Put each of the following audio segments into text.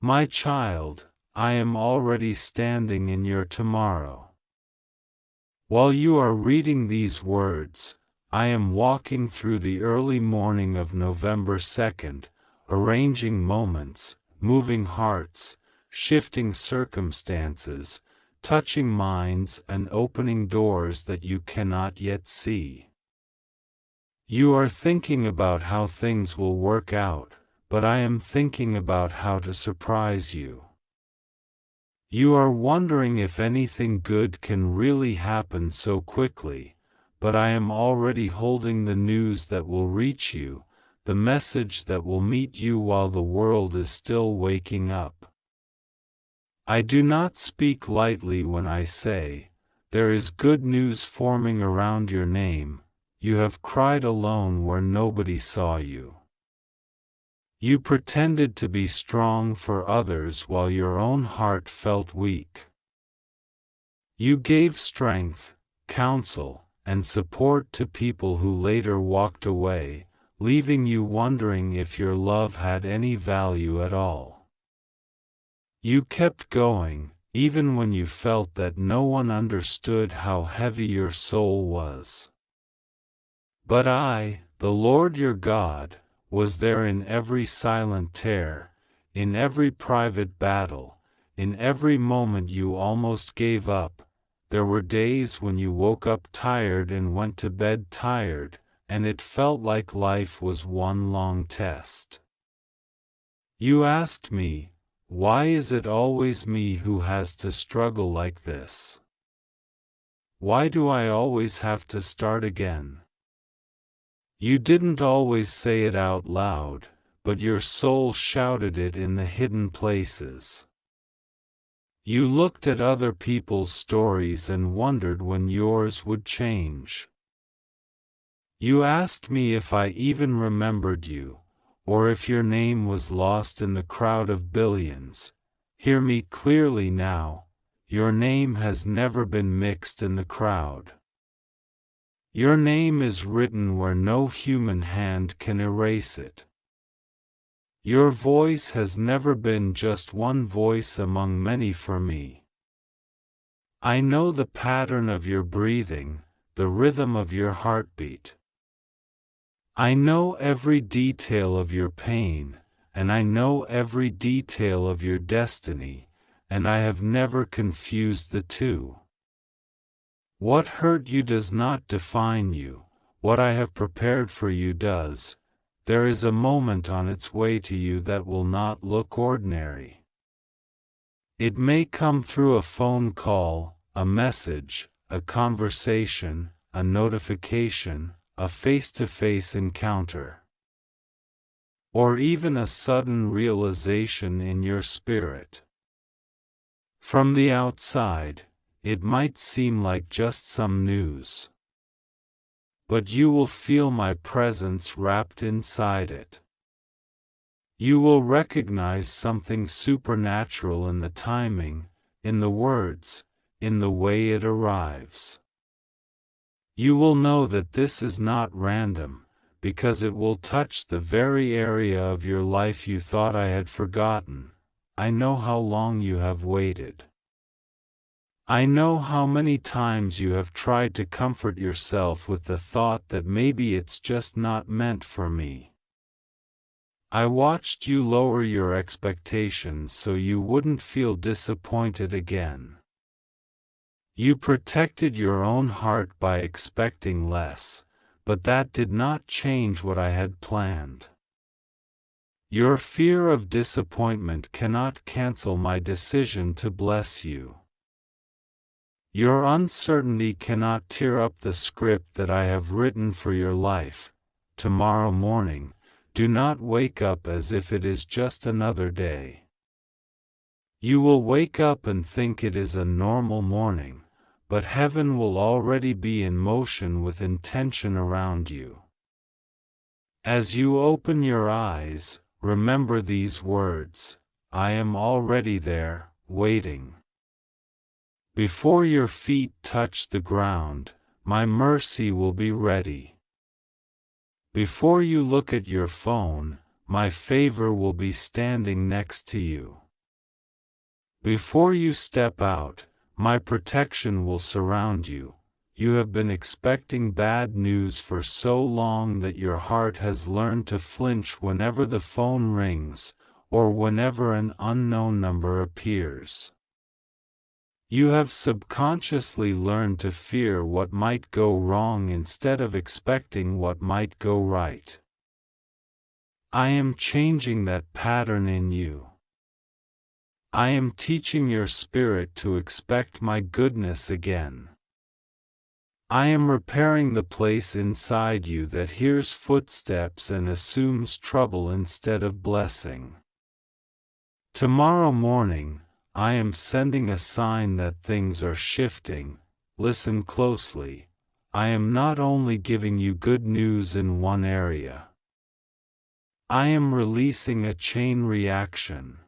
My child, I am already standing in your tomorrow. While you are reading these words, I am walking through the early morning of November 2nd, arranging moments, moving hearts, shifting circumstances, touching minds and opening doors that you cannot yet see. You are thinking about how things will work out, but I am thinking about how to surprise you. You are wondering if anything good can really happen so quickly, but I am already holding the news that will reach you, the message that will meet you while the world is still waking up. I do not speak lightly when I say, there is good news forming around your name. You have cried alone where nobody saw you. You pretended to be strong for others while your own heart felt weak. You gave strength, counsel, and support to people who later walked away, leaving you wondering if your love had any value at all. You kept going, even when you felt that no one understood how heavy your soul was. But I, the Lord your God, was there in every silent tear, in every private battle, in every moment you almost gave up. There were days when you woke up tired and went to bed tired, and it felt like life was one long test. You asked me, why is it always me who has to struggle like this? Why do I always have to start again? You didn't always say it out loud, but your soul shouted it in the hidden places. You looked at other people's stories and wondered when yours would change. You asked me if I even remembered you, or if your name was lost in the crowd of billions. Hear me clearly now, your name has never been mixed in the crowd. Your name is written where no human hand can erase it. Your voice has never been just one voice among many for me. I know the pattern of your breathing, the rhythm of your heartbeat. I know every detail of your pain, and I know every detail of your destiny, and I have never confused the two. What hurt you does not define you, what I have prepared for you does. There is a moment on its way to you that will not look ordinary. It may come through a phone call, a message, a conversation, a notification, a face-to-face encounter, or even a sudden realization in your spirit. From the outside, it might seem like just some news. But you will feel my presence wrapped inside it. You will recognize something supernatural in the timing, in the words, in the way it arrives. You will know that this is not random, because it will touch the very area of your life you thought I had forgotten. I know how long you have waited. I know how many times you have tried to comfort yourself with the thought that maybe it's just not meant for me. I watched you lower your expectations so you wouldn't feel disappointed again. You protected your own heart by expecting less, but that did not change what I had planned. Your fear of disappointment cannot cancel my decision to bless you. Your uncertainty cannot tear up the script that I have written for your life. Tomorrow morning, do not wake up as if it is just another day. You will wake up and think it is a normal morning, but heaven will already be in motion with intention around you. As you open your eyes, remember these words: I am already there, waiting. Before your feet touch the ground, my mercy will be ready. Before you look at your phone, my favor will be standing next to you. Before you step out, my protection will surround you. You have been expecting bad news for so long that your heart has learned to flinch whenever the phone rings, or whenever an unknown number appears. You have subconsciously learned to fear what might go wrong instead of expecting what might go right. I am changing that pattern in you. I am teaching your spirit to expect my goodness again. I am repairing the place inside you that hears footsteps and assumes trouble instead of blessing. Tomorrow morning, I am sending a sign that things are shifting. Listen closely. I am not only giving you good news in one area. I am releasing a chain reaction.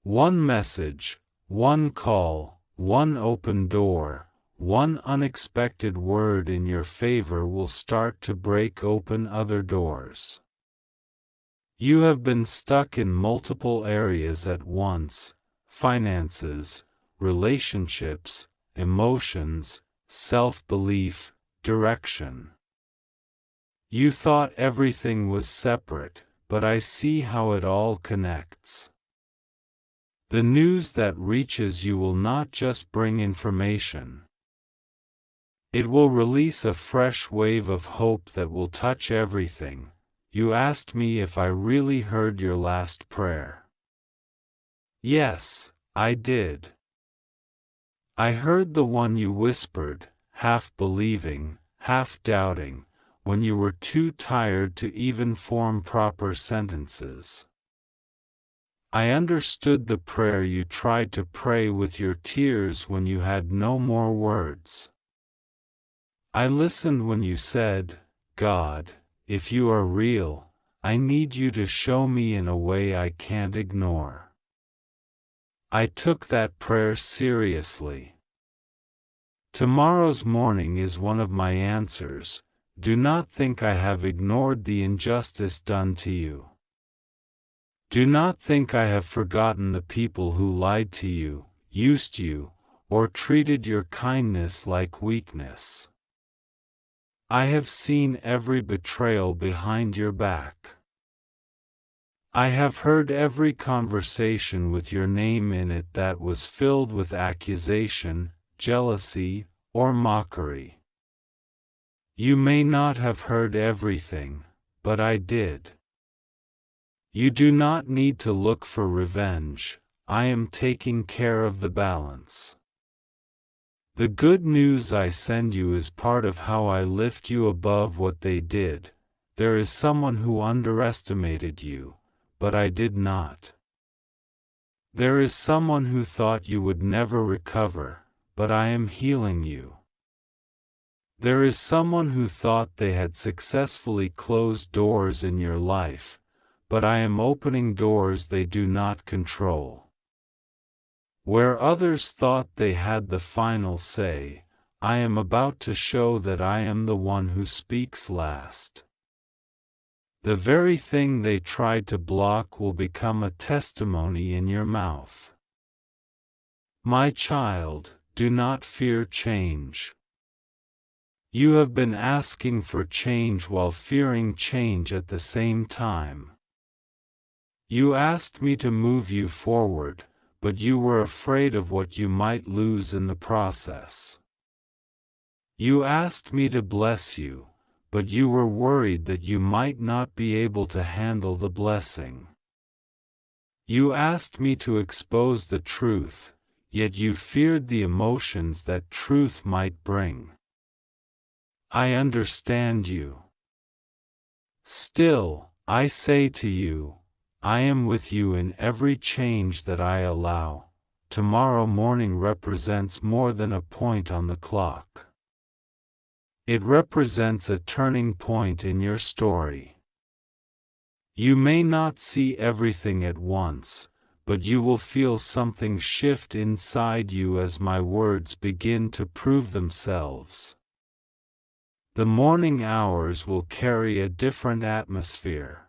One message, one call, one open door, one unexpected word in your favor will start to break open other doors. You have been stuck in multiple areas at once: finances, relationships, emotions, self-belief, direction. You thought everything was separate, but I see how it all connects. The news that reaches you will not just bring information. It will release a fresh wave of hope that will touch everything. You asked me if I really heard your last prayer. Yes, I did. I heard the one you whispered, half believing, half doubting, when you were too tired to even form proper sentences. I understood the prayer you tried to pray with your tears when you had no more words. I listened when you said, "God, if you are real, I need you to show me in a way I can't ignore." I took that prayer seriously. Tomorrow's morning is one of my answers. Do not think I have ignored the injustice done to you. Do not think I have forgotten the people who lied to you, used you, or treated your kindness like weakness. I have seen every betrayal behind your back. I have heard every conversation with your name in it that was filled with accusation, jealousy, or mockery. You may not have heard everything, but I did. You do not need to look for revenge. I am taking care of the balance. The good news I send you is part of how I lift you above what they did. There is someone who underestimated you, but I did not. There is someone who thought you would never recover, but I am healing you. There is someone who thought they had successfully closed doors in your life, but I am opening doors they do not control. Where others thought they had the final say, I am about to show that I am the one who speaks last. The very thing they tried to block will become a testimony in your mouth. My child, do not fear change. You have been asking for change while fearing change at the same time. You asked me to move you forward, but you were afraid of what you might lose in the process. You asked me to bless you, but you were worried that you might not be able to handle the blessing. You asked me to expose the truth, yet you feared the emotions that truth might bring. I understand you. Still, I say to you, I am with you in every change that I allow. Tomorrow morning represents more than a point on the clock. It represents a turning point in your story. You may not see everything at once, but you will feel something shift inside you as my words begin to prove themselves. The morning hours will carry a different atmosphere.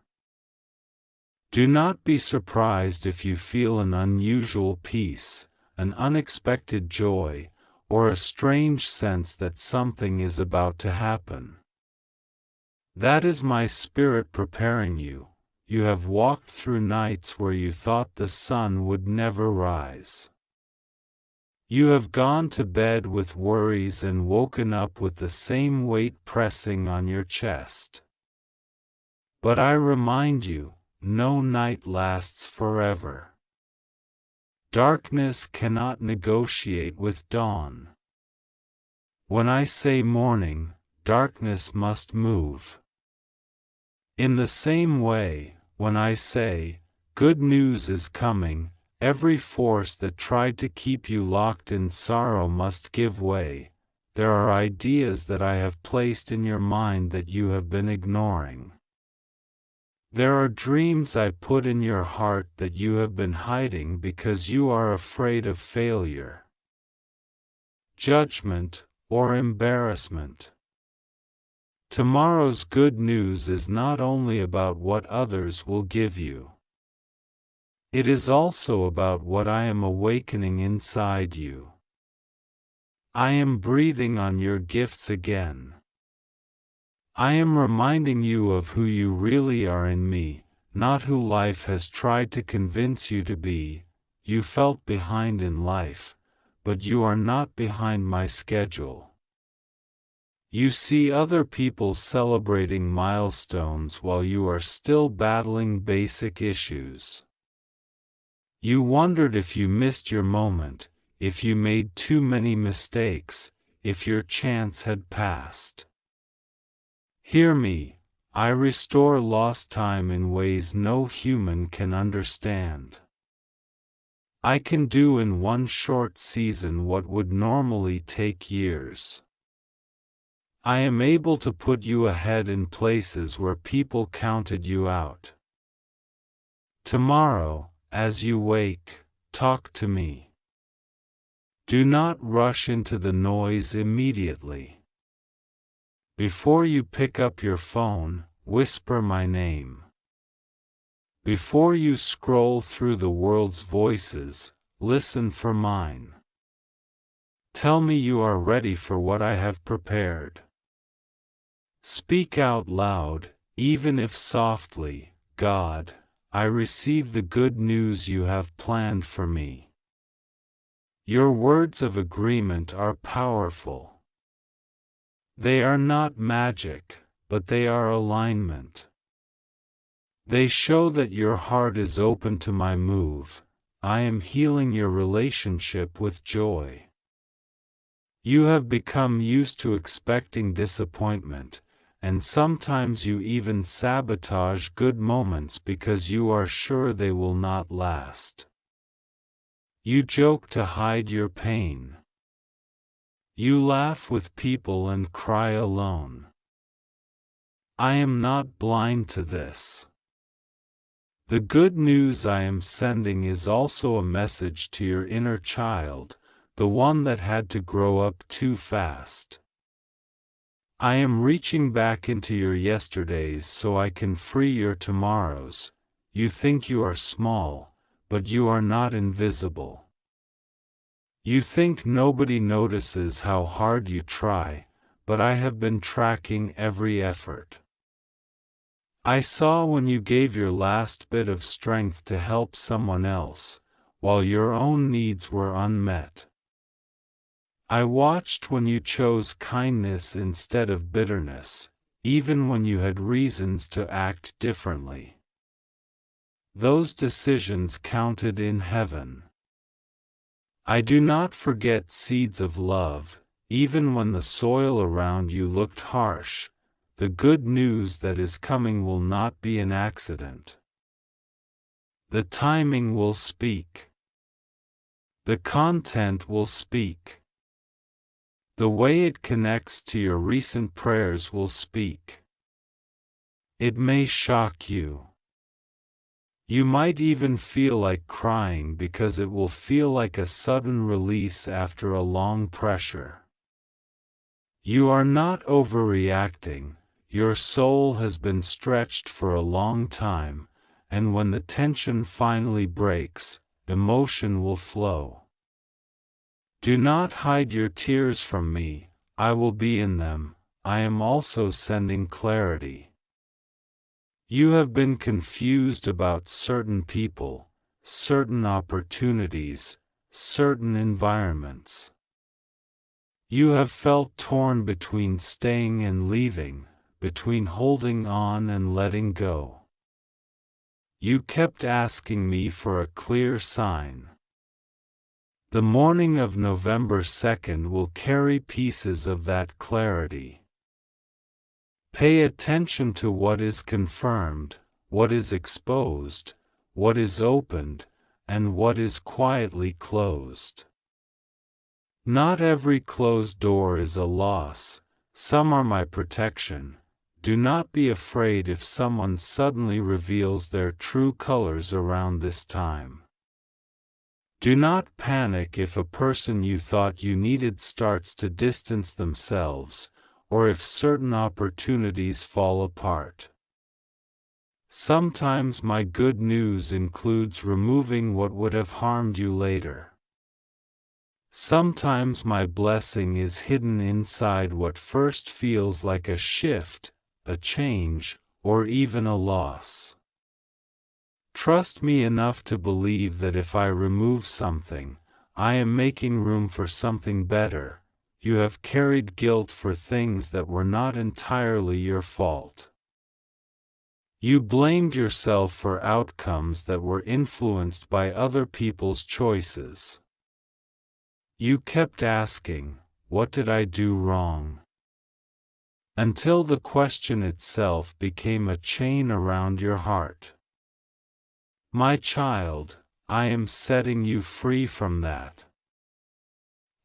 Do not be surprised if you feel an unusual peace, an unexpected joy, or a strange sense that something is about to happen. That is my spirit preparing you. You have walked through nights where you thought the sun would never rise. You have gone to bed with worries and woken up with the same weight pressing on your chest. But I remind you, no night lasts forever. Darkness cannot negotiate with dawn. When I say morning, darkness must move. In the same way, when I say, good news is coming, every force that tried to keep you locked in sorrow must give way. There are ideas that I have placed in your mind that you have been ignoring. There are dreams I put in your heart that you have been hiding because you are afraid of failure, judgment, or embarrassment. Tomorrow's good news is not only about what others will give you. It is also about what I am awakening inside you. I am breathing on your gifts again. I am reminding you of who you really are in me, not who life has tried to convince you to be. You felt behind in life, but you are not behind my schedule. You see other people celebrating milestones while you are still battling basic issues. You wondered if you missed your moment, if you made too many mistakes, if your chance had passed. Hear me, I restore lost time in ways no human can understand. I can do in one short season what would normally take years. I am able to put you ahead in places where people counted you out. Tomorrow, as you wake, talk to me. Do not rush into the noise immediately. Before you pick up your phone, whisper my name. Before you scroll through the world's voices, listen for mine. Tell me you are ready for what I have prepared. Speak out loud, even if softly, God, I receive the good news you have planned for me. Your words of agreement are powerful. They are not magic, but they are alignment. They show that your heart is open to my move. I am healing your relationship with joy. You have become used to expecting disappointment, and sometimes you even sabotage good moments because you are sure they will not last. You joke to hide your pain. You laugh with people and cry alone. I am not blind to this. The good news I am sending is also a message to your inner child, the one that had to grow up too fast. I am reaching back into your yesterdays so I can free your tomorrows. You think you are small, but you are not invisible. You think nobody notices how hard you try, but I have been tracking every effort. I saw when you gave your last bit of strength to help someone else, while your own needs were unmet. I watched when you chose kindness instead of bitterness, even when you had reasons to act differently. Those decisions counted in heaven. I do not forget seeds of love, even when the soil around you looked harsh. The good news that is coming will not be an accident. The timing will speak. The content will speak. The way it connects to your recent prayers will speak. It may shock you. You might even feel like crying because it will feel like a sudden release after a long pressure. You are not overreacting, your soul has been stretched for a long time, and when the tension finally breaks, emotion will flow. Do not hide your tears from me, I will be in them. I am also sending clarity. You have been confused about certain people, certain opportunities, certain environments. You have felt torn between staying and leaving, between holding on and letting go. You kept asking me for a clear sign. The morning of November 2nd will carry pieces of that clarity. Pay attention to what is confirmed, what is exposed, what is opened, and what is quietly closed. Not every closed door is a loss, some are my protection. Do not be afraid if someone suddenly reveals their true colors around this time. Do not panic if a person you thought you needed starts to distance themselves, or if certain opportunities fall apart. Sometimes my good news includes removing what would have harmed you later. Sometimes my blessing is hidden inside what first feels like a shift, a change, or even a loss. Trust me enough to believe that if I remove something, I am making room for something better. You have carried guilt for things that were not entirely your fault. You blamed yourself for outcomes that were influenced by other people's choices. You kept asking, "What did I do wrong?" Until the question itself became a chain around your heart. My child, I am setting you free from that.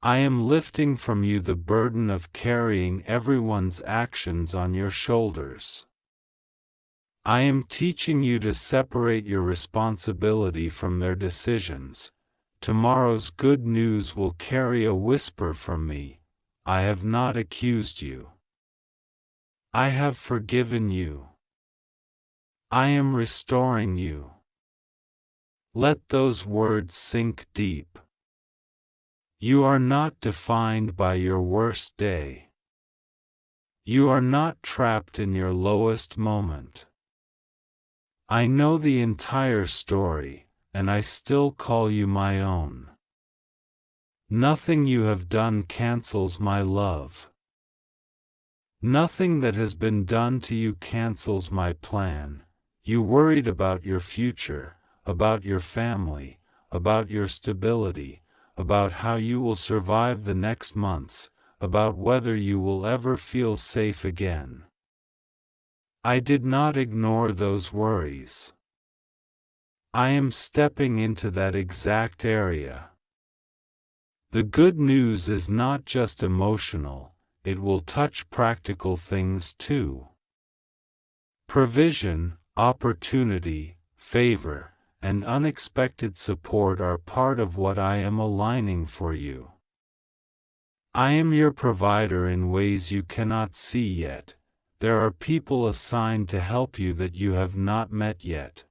I am lifting from you the burden of carrying everyone's actions on your shoulders. I am teaching you to separate your responsibility from their decisions. Tomorrow's good news will carry a whisper from me. I have not accused you. I have forgiven you. I am restoring you. Let those words sink deep. You are not defined by your worst day. You are not trapped in your lowest moment. I know the entire story, and I still call you my own. Nothing you have done cancels my love. Nothing that has been done to you cancels my plan. You worried about your future, about your family, about your stability, about how you will survive the next months, about whether you will ever feel safe again. I did not ignore those worries. I am stepping into that exact area. The good news is not just emotional, it will touch practical things too. Provision, opportunity, favor, and unexpected support are part of what I am aligning for you. I am your provider in ways you cannot see yet. There are people assigned to help you that you have not met yet.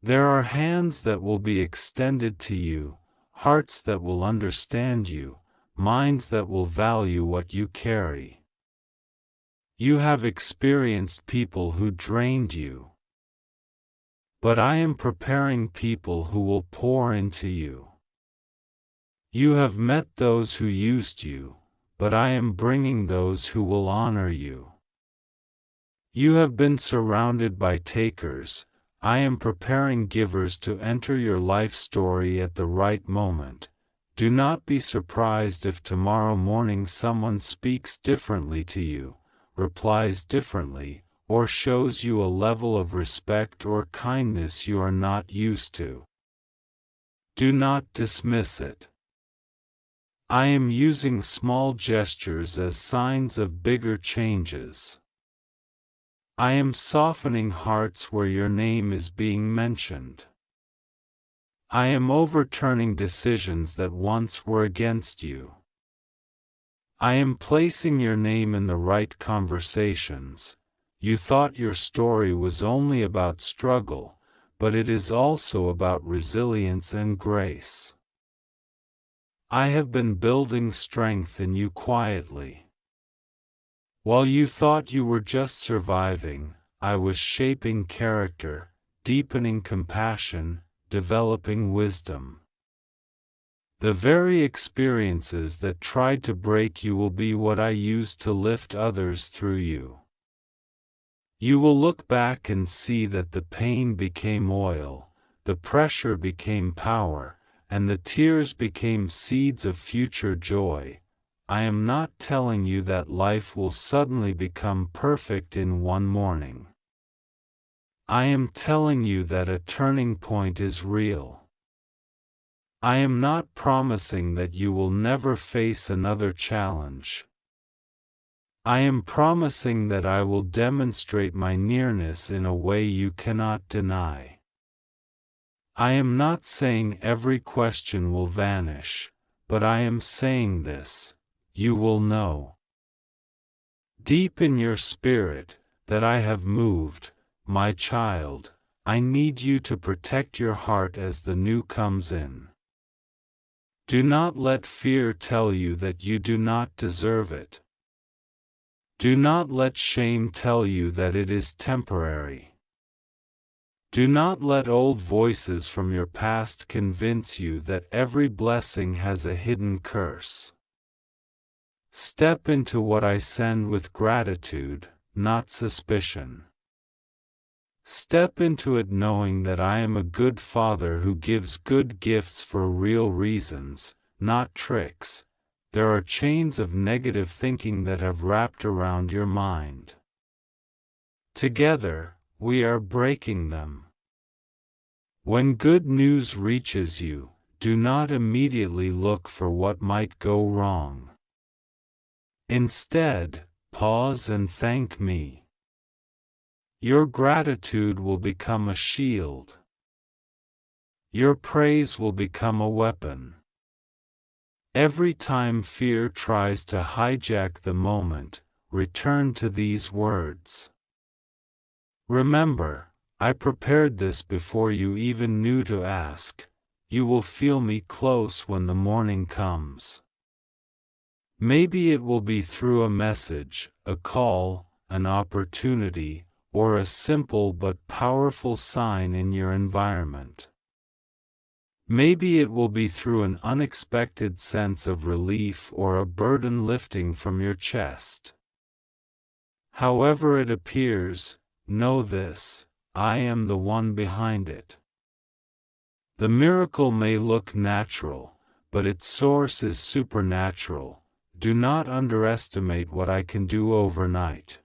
There are hands that will be extended to you, hearts that will understand you, minds that will value what you carry. You have experienced people who drained you. But I am preparing people who will pour into you. You have met those who used you, but I am bringing those who will honor you. You have been surrounded by takers. I am preparing givers to enter your life story at the right moment. Do not be surprised if tomorrow morning someone speaks differently to you, replies differently, or shows you a level of respect or kindness you are not used to. Do not dismiss it. I am using small gestures as signs of bigger changes. I am softening hearts where your name is being mentioned. I am overturning decisions that once were against you. I am placing your name in the right conversations. You thought your story was only about struggle, but it is also about resilience and grace. I have been building strength in you quietly. While you thought you were just surviving, I was shaping character, deepening compassion, developing wisdom. The very experiences that tried to break you will be what I use to lift others through you. You will look back and see that the pain became oil, the pressure became power, and the tears became seeds of future joy. I am not telling you that life will suddenly become perfect in one morning. I am telling you that a turning point is real. I am not promising that you will never face another challenge. I am promising that I will demonstrate my nearness in a way you cannot deny. I am not saying every question will vanish, but I am saying this: you will know. Deep in your spirit, that I have moved. My child, I need you to protect your heart as the new comes in. Do not let fear tell you that you do not deserve it. Do not let shame tell you that it is temporary. Do not let old voices from your past convince you that every blessing has a hidden curse. Step into what I send with gratitude, not suspicion. Step into it knowing that I am a good father who gives good gifts for real reasons, not tricks. There are chains of negative thinking that have wrapped around your mind. Together, we are breaking them. When good news reaches you, do not immediately look for what might go wrong. Instead, pause and thank me. Your gratitude will become a shield. Your praise will become a weapon. Every time fear tries to hijack the moment, return to these words. Remember, I prepared this before you even knew to ask. You will feel me close when the morning comes. Maybe it will be through a message, a call, an opportunity, or a simple but powerful sign in your environment. Maybe it will be through an unexpected sense of relief or a burden lifting from your chest. However it appears, know this: I am the one behind it. The miracle may look natural, but its source is supernatural. Do not underestimate what I can do overnight.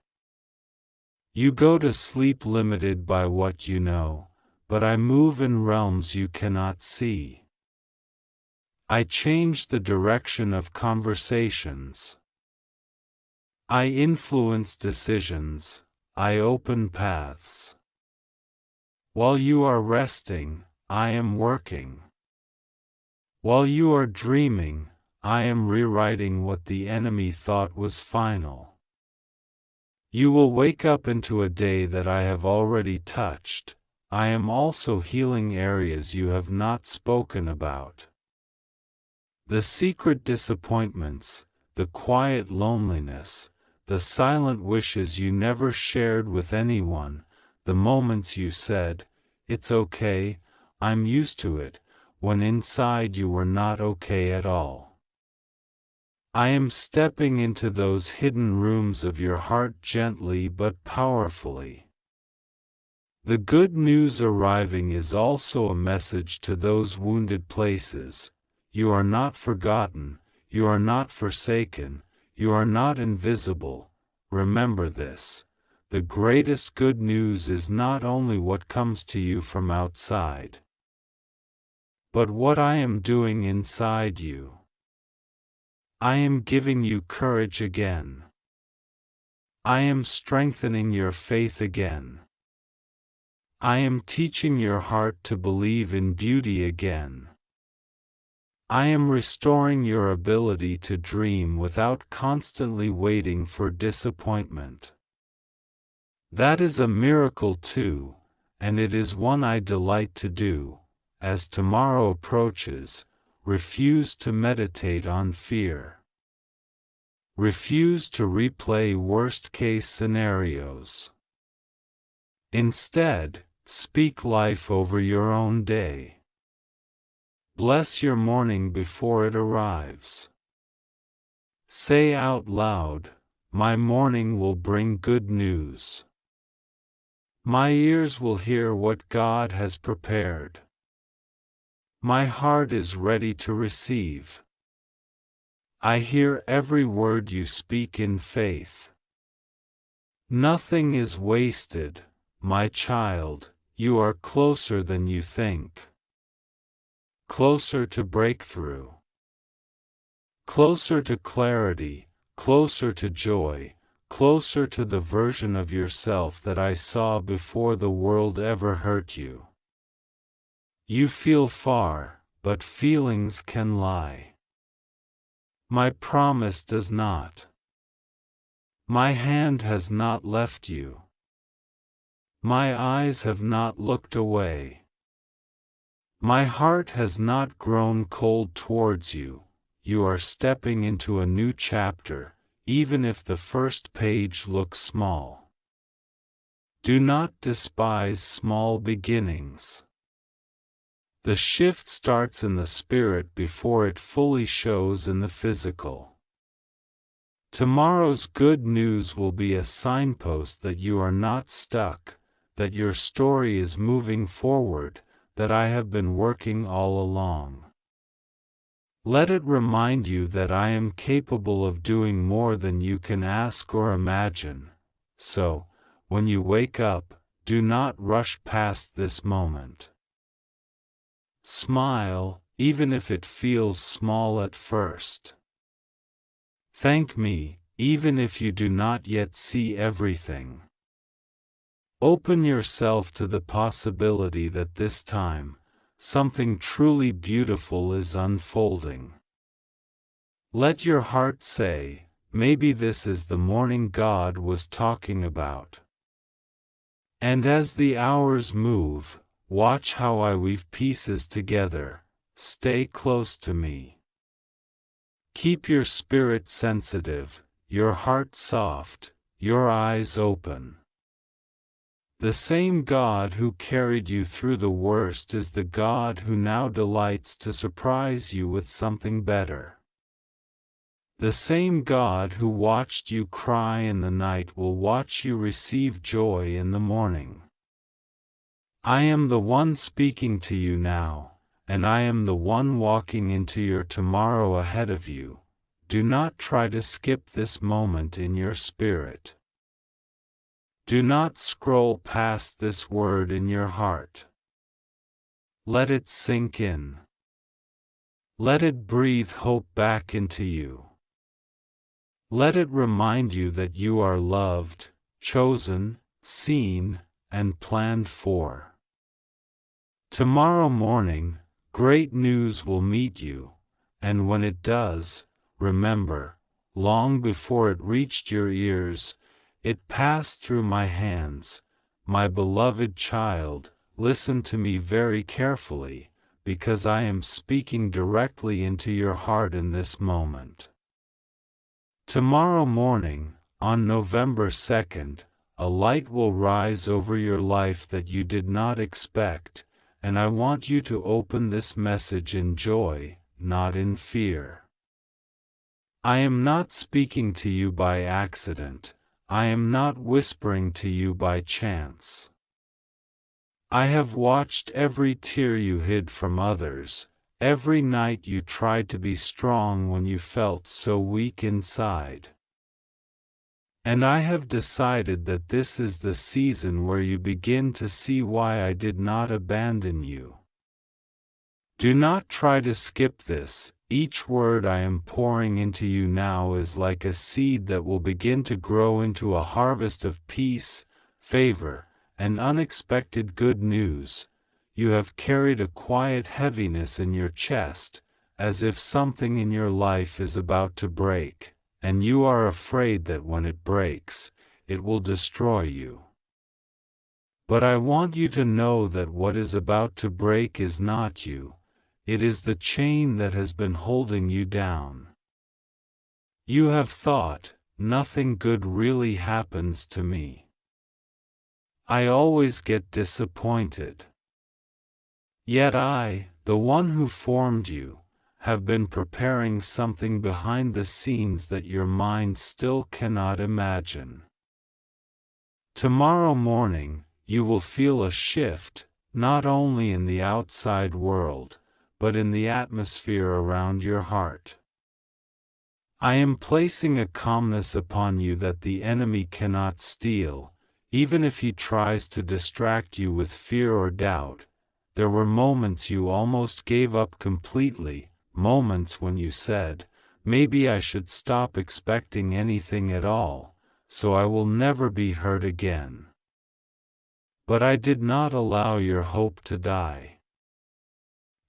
You go to sleep limited by what you know, but I move in realms you cannot see. I change the direction of conversations. I influence decisions. I open paths. While you are resting, I am working. While you are dreaming, I am rewriting what the enemy thought was final. You will wake up into a day that I have already touched. I am also healing areas you have not spoken about. The secret disappointments, the quiet loneliness, the silent wishes you never shared with anyone, the moments you said, "It's okay, I'm used to it," when inside you were not okay at all. I am stepping into those hidden rooms of your heart gently but powerfully. The good news arriving is also a message to those wounded places. You are not forgotten, you are not forsaken, you are not invisible. Remember this: the greatest good news is not only what comes to you from outside, but what I am doing inside you. I am giving you courage again. I am strengthening your faith again. I am teaching your heart to believe in beauty again. I am restoring your ability to dream without constantly waiting for disappointment. That is a miracle too, and it is one I delight to do. As tomorrow approaches, refuse to meditate on fear. Refuse to replay worst-case scenarios. Instead, speak life over your own day. Bless your morning before it arrives. Say out loud, "My morning will bring good news. My ears will hear what God has prepared. My heart is ready to receive. I hear every word you speak in faith." Nothing is wasted, my child. You are closer than you think. Closer to breakthrough. Closer to clarity, closer to joy, closer to the version of yourself that I saw before the world ever hurt you. You feel far, but feelings can lie. My promise does not. My hand has not left you. My eyes have not looked away. My heart has not grown cold towards you. You are stepping into a new chapter, even if the first page looks small. Do not despise small beginnings. The shift starts in the spirit before it fully shows in the physical. Tomorrow's good news will be a signpost that you are not stuck, that your story is moving forward, that I have been working all along. Let it remind you that I am capable of doing more than you can ask or imagine. So, when you wake up, do not rush past this moment. Smile, even if it feels small at first. Thank me, even if you do not yet see everything. Open yourself to the possibility that this time, something truly beautiful is unfolding. Let your heart say, "Maybe this is the morning God was talking about." And as the hours move, watch how I weave pieces together. Stay close to me. Keep your spirit sensitive, your heart soft, your eyes open. The same God who carried you through the worst is the God who now delights to surprise you with something better. The same God who watched you cry in the night will watch you receive joy in the morning. I am the one speaking to you now, and I am the one walking into your tomorrow ahead of you. Do not try to skip this moment in your spirit. Do not scroll past this word in your heart. Let it sink in. Let it breathe hope back into you. Let it remind you that you are loved, chosen, seen, and planned for. Tomorrow morning, great news will meet you, and when it does, remember, long before it reached your ears, it passed through my hands. My beloved child, listen to me very carefully, because I am speaking directly into your heart in this moment. Tomorrow morning, on November 2nd, a light will rise over your life that you did not expect, and I want you to open this message in joy, not in fear. I am not speaking to you by accident. I am not whispering to you by chance. I have watched every tear you hid from others, every night you tried to be strong when you felt so weak inside. And I have decided that this is the season where you begin to see why I did not abandon you. Do not try to skip this. Each word I am pouring into you now is like a seed that will begin to grow into a harvest of peace, favor, and unexpected good news. You have carried a quiet heaviness in your chest, as if something in your life is about to break, and you are afraid that when it breaks, it will destroy you. But I want you to know that what is about to break is not you, it is the chain that has been holding you down. You have thought, nothing good really happens to me. I always get disappointed. Yet I, the one who formed you, have been preparing something behind the scenes that your mind still cannot imagine. Tomorrow morning, you will feel a shift, not only in the outside world, but in the atmosphere around your heart. I am placing a calmness upon you that the enemy cannot steal, even if he tries to distract you with fear or doubt. There were moments you almost gave up completely, moments when you said, maybe I should stop expecting anything at all, so I will never be hurt again. But I did not allow your hope to die.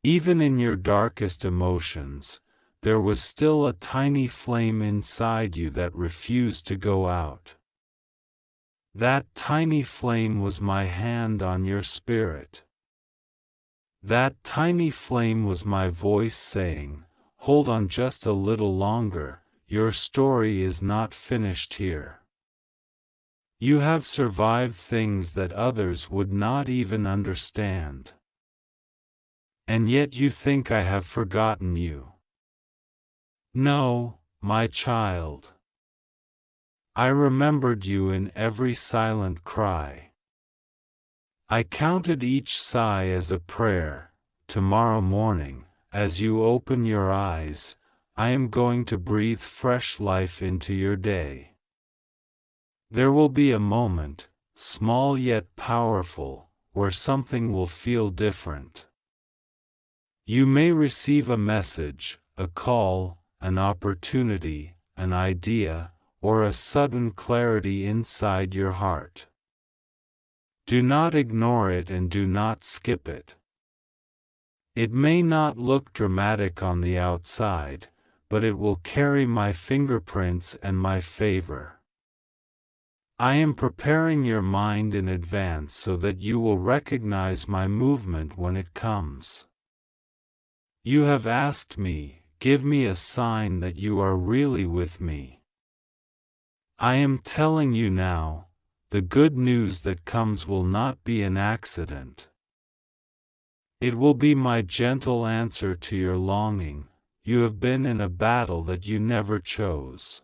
Even in your darkest emotions, there was still a tiny flame inside you that refused to go out. That tiny flame was my hand on your spirit. That tiny flame was my voice saying, hold on just a little longer, your story is not finished here. You have survived things that others would not even understand. And yet you think I have forgotten you. No, my child. I remembered you in every silent cry. I counted each sigh as a prayer. Tomorrow morning, as you open your eyes, I am going to breathe fresh life into your day. There will be a moment, small yet powerful, where something will feel different. You may receive a message, a call, an opportunity, an idea, or a sudden clarity inside your heart. Do not ignore it and do not skip it. It may not look dramatic on the outside, but it will carry my fingerprints and my favor. I am preparing your mind in advance so that you will recognize my movement when it comes. You have asked me, give me a sign that you are really with me. I am telling you now, the good news that comes will not be an accident. It will be my gentle answer to your longing. You have been in a battle that you never chose.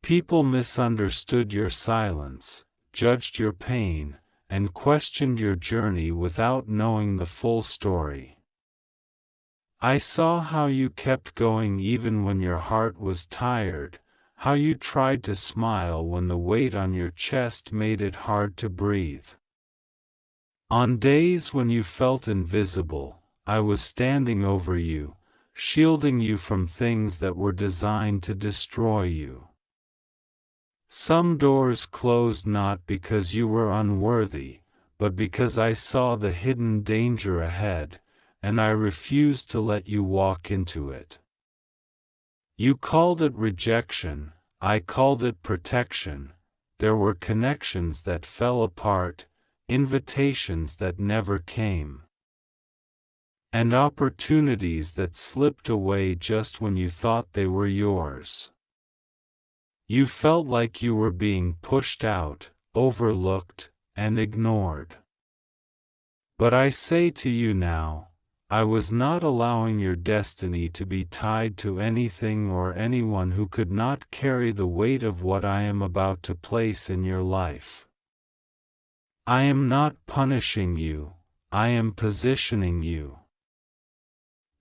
People misunderstood your silence, judged your pain, and questioned your journey without knowing the full story. I saw how you kept going even when your heart was tired, how you tried to smile when the weight on your chest made it hard to breathe. On days when you felt invisible, I was standing over you, shielding you from things that were designed to destroy you. Some doors closed not because you were unworthy, but because I saw the hidden danger ahead, and I refused to let you walk into it. You called it rejection, I called it protection. There were connections that fell apart, invitations that never came, and opportunities that slipped away just when you thought they were yours. You felt like you were being pushed out, overlooked, and ignored. But I say to you now, I was not allowing your destiny to be tied to anything or anyone who could not carry the weight of what I am about to place in your life. I am not punishing you, I am positioning you.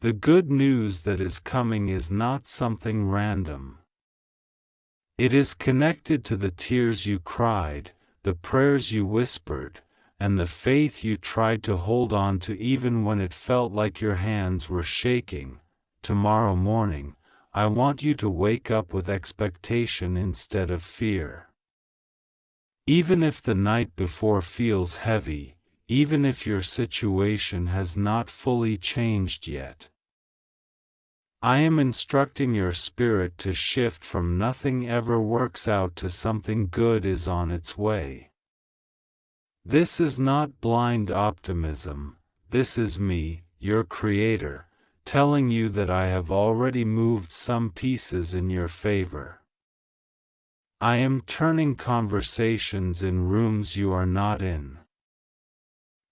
The good news that is coming is not something random. It is connected to the tears you cried, the prayers you whispered, and the faith you tried to hold on to even when it felt like your hands were shaking. Tomorrow morning, I want you to wake up with expectation instead of fear. Even if the night before feels heavy, even if your situation has not fully changed yet, I am instructing your spirit to shift from nothing ever works out to something good is on its way. This is not blind optimism, this is me, your Creator, telling you that I have already moved some pieces in your favor. I am turning conversations in rooms you are not in.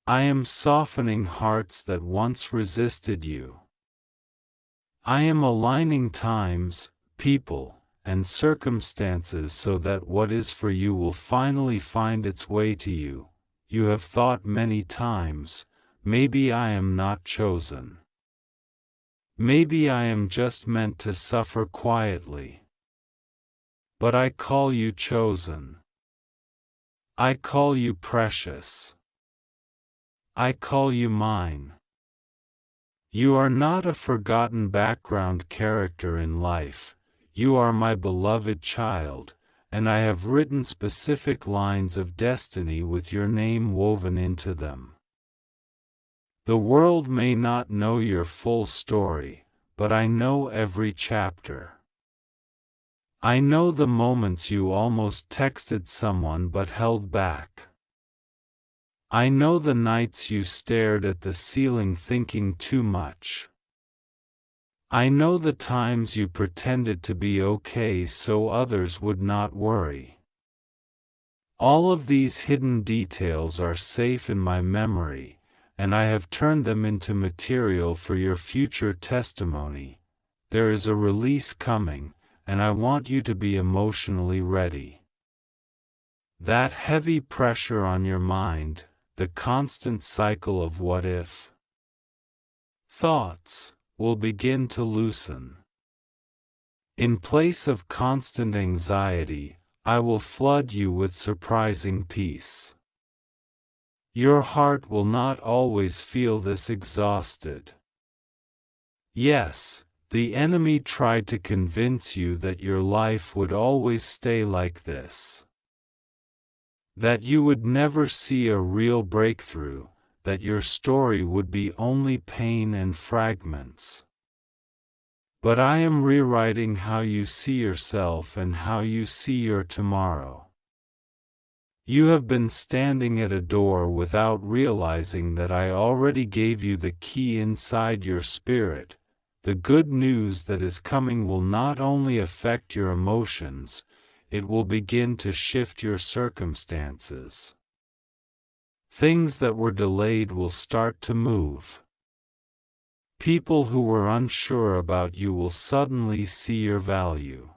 I am softening hearts that once resisted you. I am aligning times, people, and circumstances so that what is for you will finally find its way to you. You have thought many times, maybe I am not chosen. Maybe I am just meant to suffer quietly. But I call you chosen. I call you precious. I call you mine. You are not a forgotten background character in life, you are my beloved child, and I have written specific lines of destiny with your name woven into them. The world may not know your full story, but I know every chapter. I know the moments you almost texted someone but held back. I know the nights you stared at the ceiling thinking too much. I know the times you pretended to be okay so others would not worry. All of these hidden details are safe in my memory, and I have turned them into material for your future testimony. There is a release coming, and I want you to be emotionally ready. That heavy pressure on your mind, the constant cycle of what if thoughts, will begin to loosen. In place of constant anxiety, I will flood you with surprising peace. Your heart will not always feel this exhausted. Yes, the enemy tried to convince you that your life would always stay like this. That you would never see a real breakthrough, that your story would be only pain and fragments. But I am rewriting how you see yourself and how you see your tomorrow. You have been standing at a door without realizing that I already gave you the key inside your spirit. The good news that is coming will not only affect your emotions, it will begin to shift your circumstances. Things that were delayed will start to move. People who were unsure about you will suddenly see your value.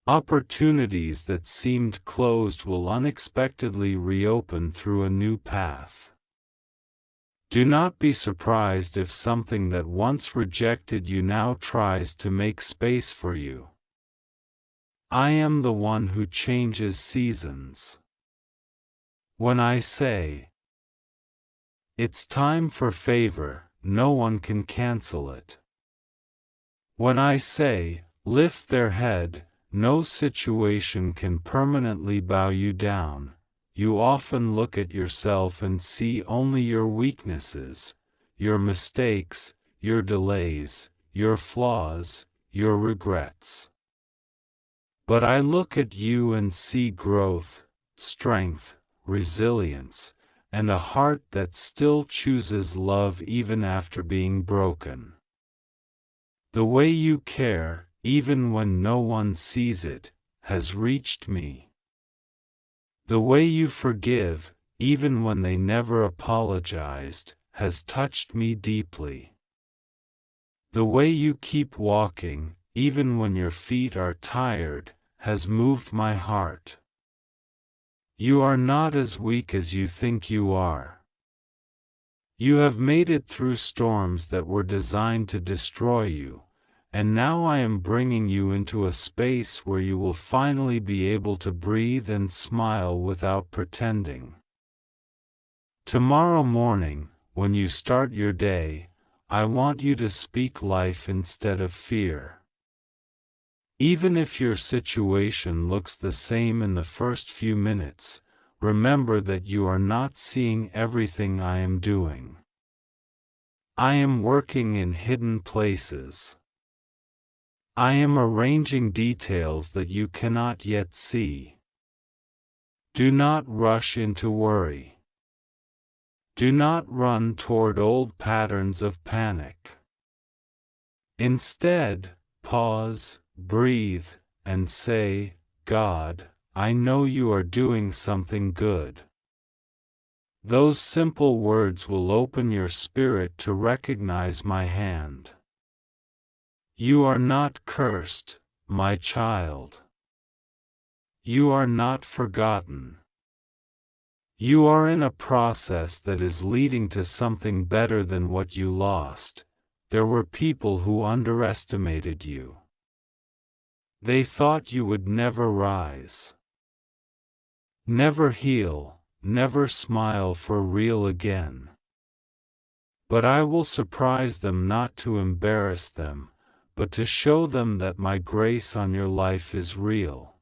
Opportunities that seemed closed will unexpectedly reopen through a new path. Do not be surprised if something that once rejected you now tries to make space for you. I am the one who changes seasons. When I say, it's time for favor, no one can cancel it. When I say, lift their head, no situation can permanently bow you down, you often look at yourself and see only your weaknesses, your mistakes, your delays, your flaws, your regrets. But I look at you and see growth, strength, resilience, and a heart that still chooses love even after being broken. The way you care, even when no one sees it, has reached me. The way you forgive, even when they never apologized, has touched me deeply. The way you keep walking, even when your feet are tired, has moved my heart. You are not as weak as you think you are. You have made it through storms that were designed to destroy you, and now I am bringing you into a space where you will finally be able to breathe and smile without pretending. Tomorrow morning, when you start your day, I want you to speak life instead of fear. Even if your situation looks the same in the first few minutes, remember that you are not seeing everything I am doing. I am working in hidden places. I am arranging details that you cannot yet see. Do not rush into worry. Do not run toward old patterns of panic. Instead, pause, breathe, and say, God, I know you are doing something good. Those simple words will open your spirit to recognize my hand. You are not cursed, my child. You are not forgotten. You are in a process that is leading to something better than what you lost. There were people who underestimated you. They thought you would never rise, never heal, never smile for real again. But I will surprise them, not to embarrass them, but to show them that my grace on your life is real.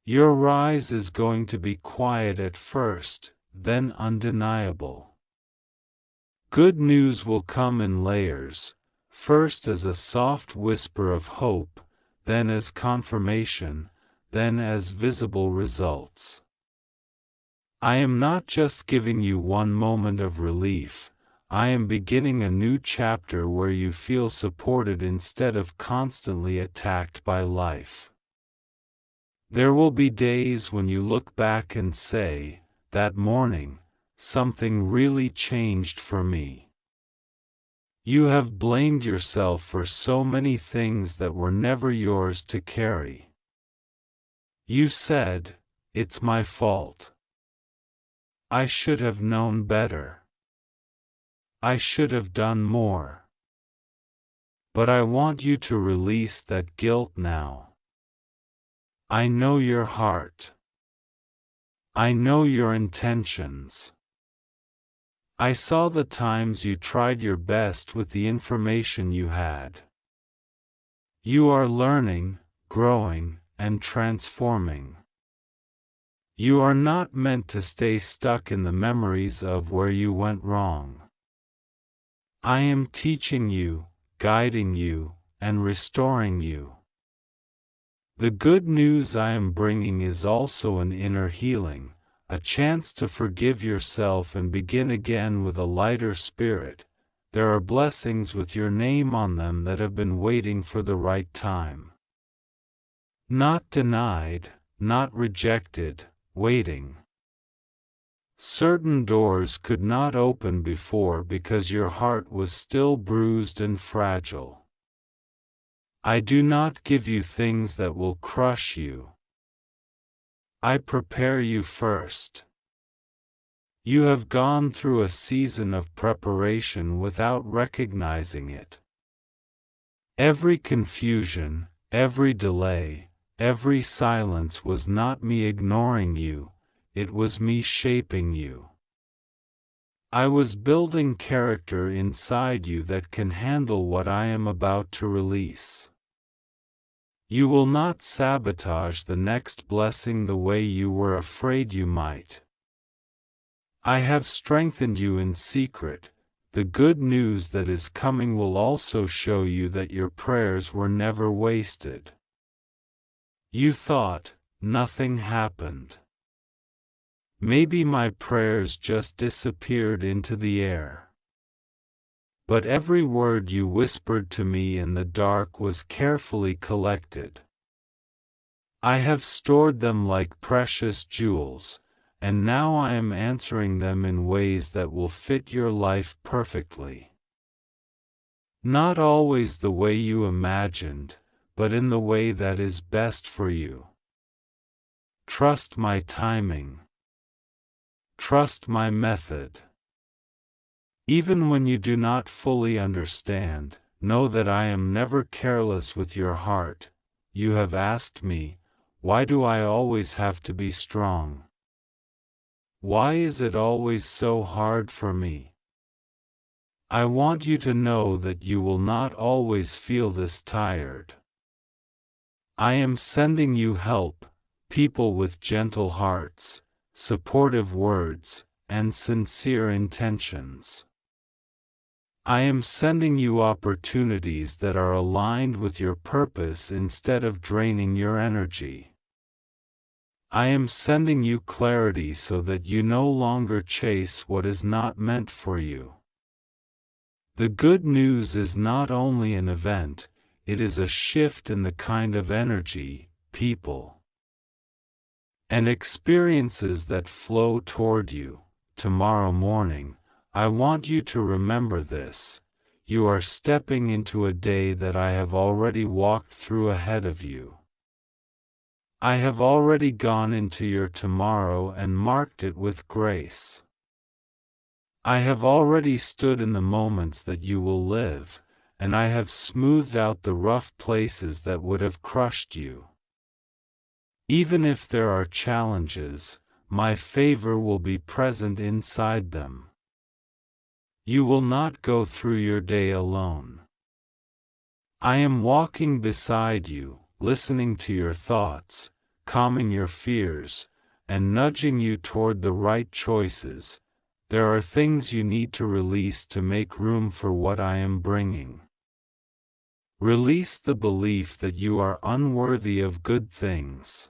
Your rise is going to be quiet at first, then undeniable. Good news will come in layers, first as a soft whisper of hope, then as confirmation, then as visible results. I am not just giving you one moment of relief, I am beginning a new chapter where you feel supported instead of constantly attacked by life. There will be days when you look back and say, that morning, something really changed for me. You have blamed yourself for so many things that were never yours to carry. You said, it's my fault. I should have known better. I should have done more. But I want you to release that guilt now. I know your heart. I know your intentions. I saw the times you tried your best with the information you had. You are learning, growing, and transforming. You are not meant to stay stuck in the memories of where you went wrong. I am teaching you, guiding you, and restoring you. The good news I am bringing is also an inner healing, a chance to forgive yourself and begin again with a lighter spirit. There are blessings with your name on them that have been waiting for the right time. Not denied, not rejected, waiting. Certain doors could not open before because your heart was still bruised and fragile. I do not give you things that will crush you. I prepare you first. You have gone through a season of preparation without recognizing it. Every confusion, every delay, every silence was not me ignoring you, it was me shaping you. I was building character inside you that can handle what I am about to release. You will not sabotage the next blessing the way you were afraid you might. I have strengthened you in secret. The good news that is coming will also show you that your prayers were never wasted. You thought, nothing happened. Maybe my prayers just disappeared into the air. But every word you whispered to me in the dark was carefully collected. I have stored them like precious jewels, and now I am answering them in ways that will fit your life perfectly. Not always the way you imagined, but in the way that is best for you. Trust my timing. Trust my method. Even when you do not fully understand, know that I am never careless with your heart. You have asked me, why do I always have to be strong? Why is it always so hard for me? I want you to know that you will not always feel this tired. I am sending you help, people with gentle hearts, supportive words, and sincere intentions. I am sending you opportunities that are aligned with your purpose instead of draining your energy. I am sending you clarity so that you no longer chase what is not meant for you. The good news is not only an event, it is a shift in the kind of energy, people, and experiences that flow toward you. Tomorrow morning, I want you to remember this. You are stepping into a day that I have already walked through ahead of you. I have already gone into your tomorrow and marked it with grace. I have already stood in the moments that you will live, and I have smoothed out the rough places that would have crushed you. Even if there are challenges, my favor will be present inside them. You will not go through your day alone. I am walking beside you, listening to your thoughts, calming your fears, and nudging you toward the right choices. There are things you need to release to make room for what I am bringing. Release the belief that you are unworthy of good things.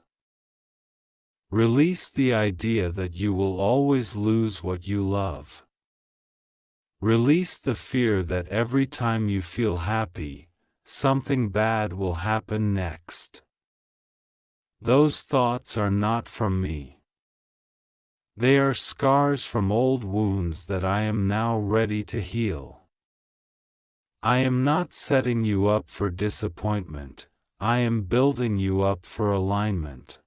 Release the idea that you will always lose what you love. Release the fear that every time you feel happy, something bad will happen next. Those thoughts are not from me. They are scars from old wounds that I am now ready to heal. I am not setting you up for disappointment, I am building you up for alignment.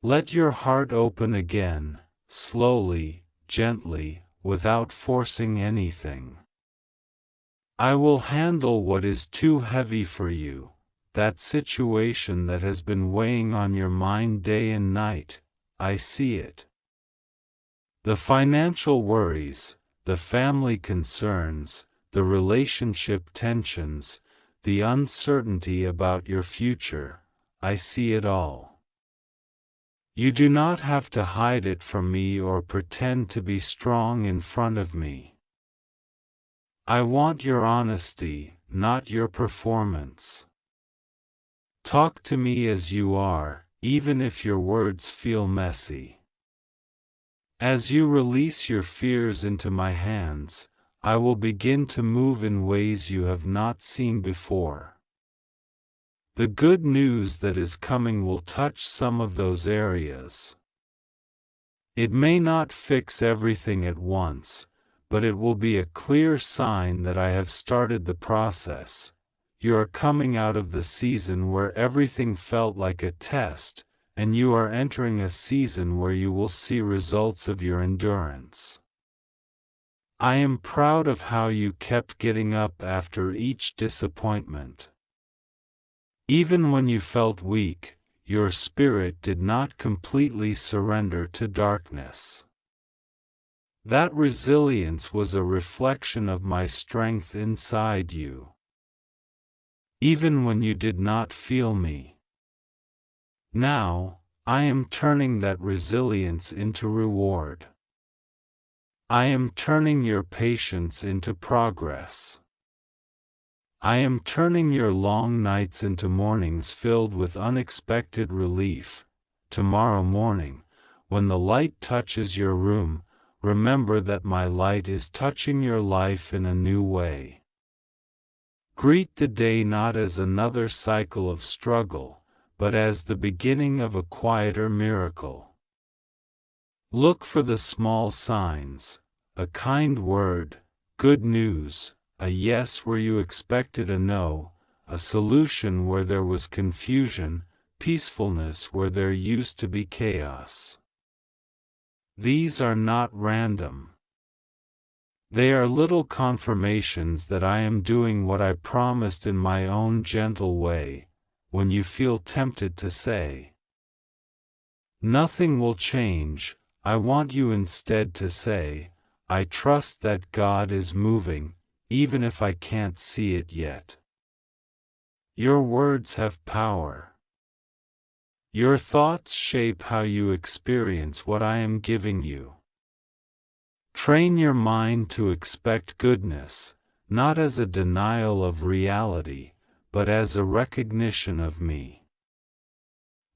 Let your heart open again, slowly, gently, without forcing anything. I will handle what is too heavy for you, that situation that has been weighing on your mind day and night. I see it. The financial worries, the family concerns, the relationship tensions, the uncertainty about your future, I see it all. You do not have to hide it from me or pretend to be strong in front of me. I want your honesty, not your performance. Talk to me as you are, even if your words feel messy. As you release your fears into my hands, I will begin to move in ways you have not seen before. The good news that is coming will touch some of those areas. It may not fix everything at once, but it will be a clear sign that I have started the process. You are coming out of the season where everything felt like a test, and you are entering a season where you will see results of your endurance. I am proud of how you kept getting up after each disappointment. Even when you felt weak, your spirit did not completely surrender to darkness. That resilience was a reflection of my strength inside you. Even when you did not feel me. Now, I am turning that resilience into reward. I am turning your patience into progress. I am turning your long nights into mornings filled with unexpected relief. Tomorrow morning, when the light touches your room, remember that my light is touching your life in a new way. Greet the day not as another cycle of struggle, but as the beginning of a quieter miracle. Look for the small signs, a kind word, good news, a yes where you expected a no, a solution where there was confusion, peacefulness where there used to be chaos. These are not random. They are little confirmations that I am doing what I promised in my own gentle way. When you feel tempted to say, "Nothing will change," I want you instead to say, "I trust that God is moving, even if I can't see it yet." Your words have power. Your thoughts shape how you experience what I am giving you. Train your mind to expect goodness, not as a denial of reality, but as a recognition of me.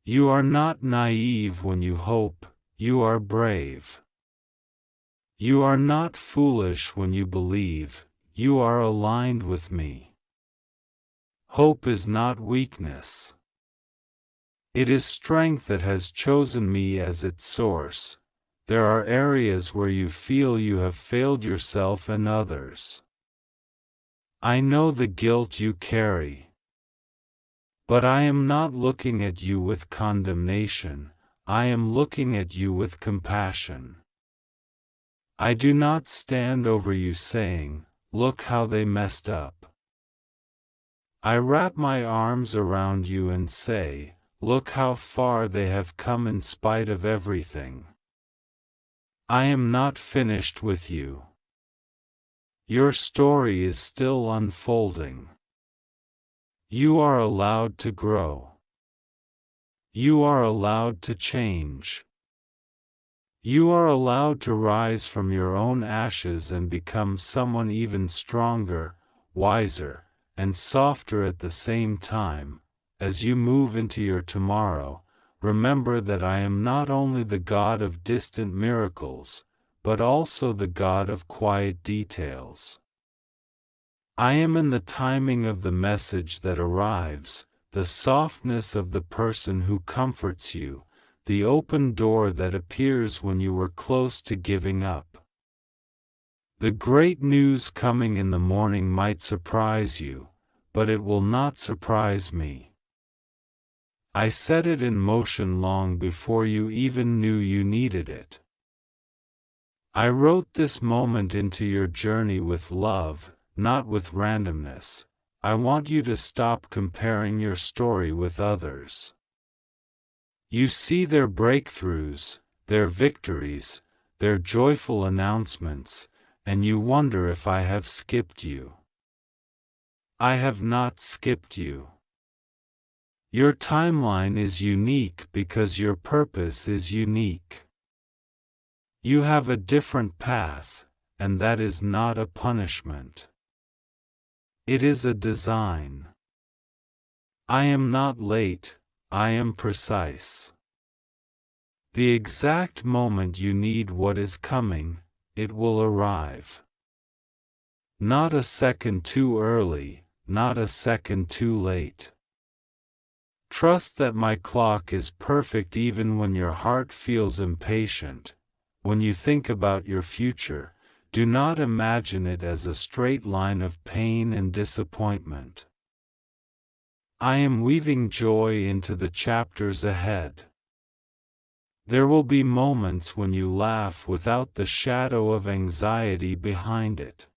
You are not naive when you hope, you are brave. You are not foolish when you believe, you are aligned with me. Hope is not weakness. It is strength that has chosen me as its source. There are areas where you feel you have failed yourself and others. I know the guilt you carry. But I am not looking at you with condemnation, I am looking at you with compassion. I do not stand over you saying, "Look how they messed up." I wrap my arms around you and say, "Look how far they have come in spite of everything." I am not finished with you. Your story is still unfolding. You are allowed to grow. You are allowed to change. You are allowed to rise from your own ashes and become someone even stronger, wiser, and softer at the same time. As you move into your tomorrow, remember that I am not only the God of distant miracles, but also the God of quiet details. I am in the timing of the message that arrives, the softness of the person who comforts you, the open door that appears when you were close to giving up. The great news coming in the morning might surprise you, but it will not surprise me. I set it in motion long before you even knew you needed it. I wrote this moment into your journey with love, not with randomness. I want you to stop comparing your story with others. You see their breakthroughs, their victories, their joyful announcements, and you wonder if I have skipped you. I have not skipped you. Your timeline is unique because your purpose is unique. You have a different path, and that is not a punishment. It is a design. I am not late, I am precise. The exact moment you need what is coming, it will arrive. Not a second too early, not a second too late. Trust that my clock is perfect even when your heart feels impatient. When you think about your future, do not imagine it as a straight line of pain and disappointment. I am weaving joy into the chapters ahead. There will be moments when you laugh without the shadow of anxiety behind it.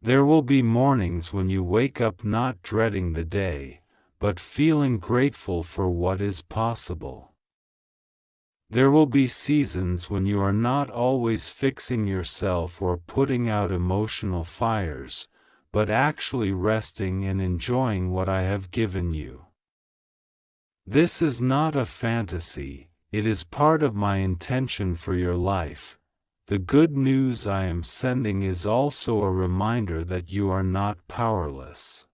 There will be mornings when you wake up not dreading the day, but feeling grateful for what is possible. There will be seasons when you are not always fixing yourself or putting out emotional fires, but actually resting and enjoying what I have given you. This is not a fantasy, it is part of my intention for your life. The good news I am sending is also a reminder that you are not powerless.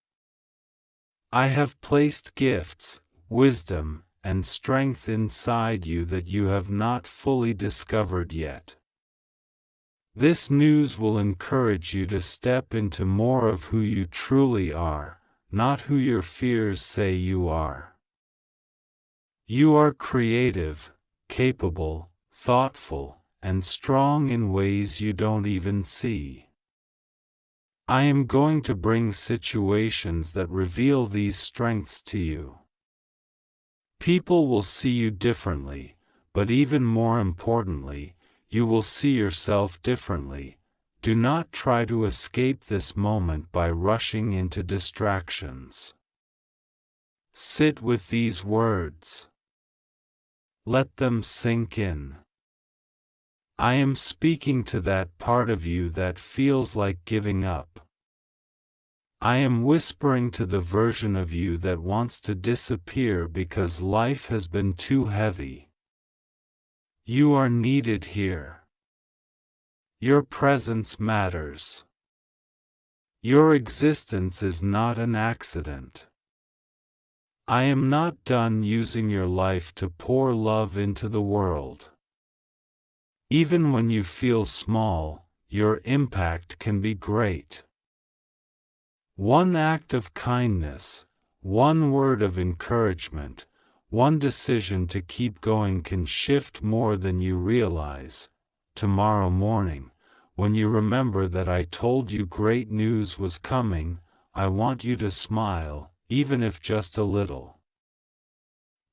I have placed gifts, wisdom, and strength inside you that you have not fully discovered yet. This news will encourage you to step into more of who you truly are, not who your fears say you are. You are creative, capable, thoughtful, and strong in ways you don't even see. I am going to bring situations that reveal these strengths to you. People will see you differently, but even more importantly, you will see yourself differently. Do not try to escape this moment by rushing into distractions. Sit with these words. Let them sink in. I am speaking to that part of you that feels like giving up. I am whispering to the version of you that wants to disappear because life has been too heavy. You are needed here. Your presence matters. Your existence is not an accident. I am not done using your life to pour love into the world. Even when you feel small, your impact can be great. One act of kindness, one word of encouragement, one decision to keep going can shift more than you realize. Tomorrow morning, when you remember that I told you great news was coming, I want you to smile, even if just a little.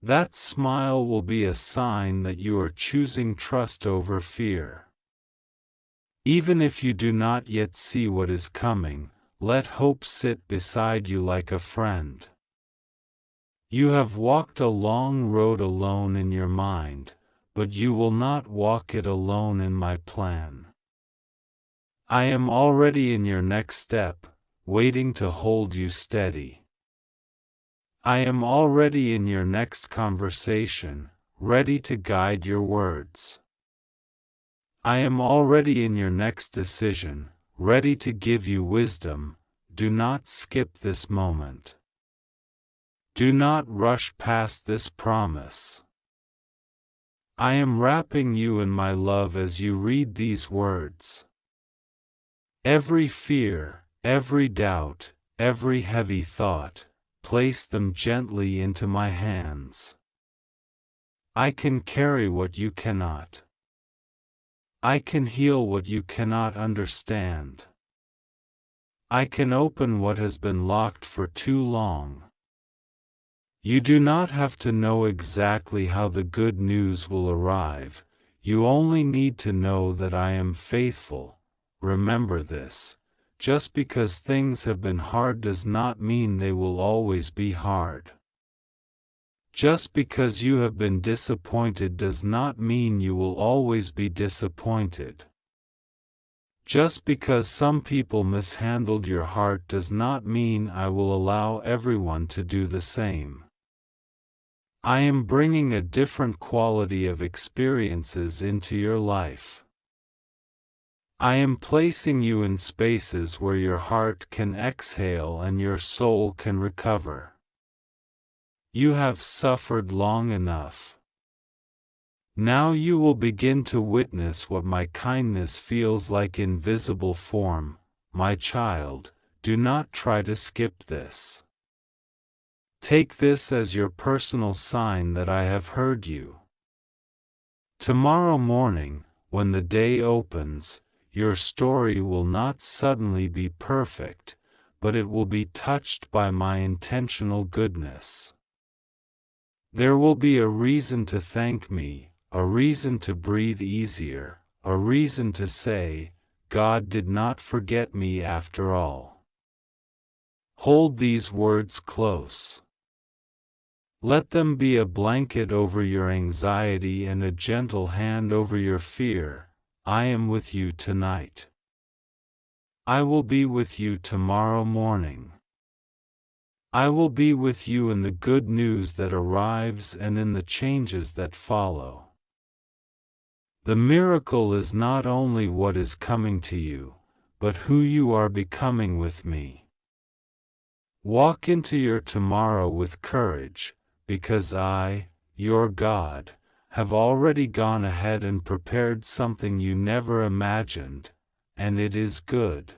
That smile will be a sign that you are choosing trust over fear. Even if you do not yet see what is coming, let hope sit beside you like a friend. You have walked a long road alone in your mind, but you will not walk it alone in my plan. I am already in your next step, waiting to hold you steady. I am already in your next conversation, ready to guide your words. I am already in your next decision, ready to give you wisdom. Do not skip this moment. Do not rush past this promise. I am wrapping you in my love as you read these words. Every fear, every doubt, every heavy thought, place them gently into my hands. I can carry what you cannot. I can heal what you cannot understand. I can open what has been locked for too long. You do not have to know exactly how the good news will arrive, you only need to know that I am faithful. Remember this. Just because things have been hard does not mean they will always be hard. Just because you have been disappointed does not mean you will always be disappointed. Just because some people mishandled your heart does not mean I will allow everyone to do the same. I am bringing a different quality of experiences into your life. I am placing you in spaces where your heart can exhale and your soul can recover. You have suffered long enough. Now you will begin to witness what my kindness feels like in visible form. My child, do not try to skip this. Take this as your personal sign that I have heard you. Tomorrow morning, when the day opens, your story will not suddenly be perfect, but it will be touched by my intentional goodness. There will be a reason to thank me, a reason to breathe easier, a reason to say, God did not forget me after all. Hold these words close. Let them be a blanket over your anxiety and a gentle hand over your fear. I am with you tonight. I will be with you tomorrow morning. I will be with you in the good news that arrives and in the changes that follow. The miracle is not only what is coming to you, but who you are becoming with me. Walk into your tomorrow with courage, because I, your God, have already gone ahead and prepared something you never imagined, and it is good.